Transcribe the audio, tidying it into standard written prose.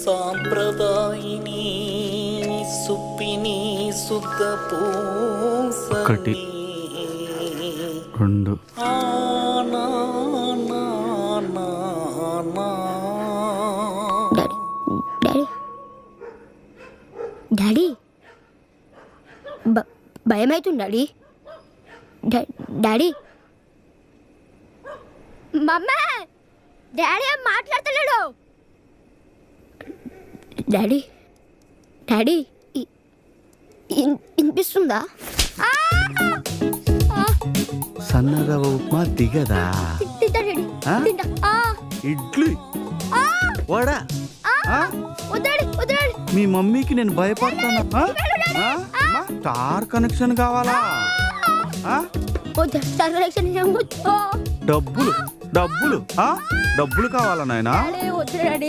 సాంప్రదాయిని సుప్పిని శుద్ధ పూసని 1 2 daddy భయమవుతుంది daddy. Daddy మమ్మ daddy ఏం మాట్లాడతలేడు. డాడీ డాడీ వినిపిస్తుందా? సన్నరవ ఉప్మా దిగదా? ఇడ్లీ వడా మీ మమ్మీకి నేను భయపడతానా? స్టార్ కనెక్షన్ కావాలా? డబ్బులు డబ్బులు డబ్బులు కావాలా నాయనా?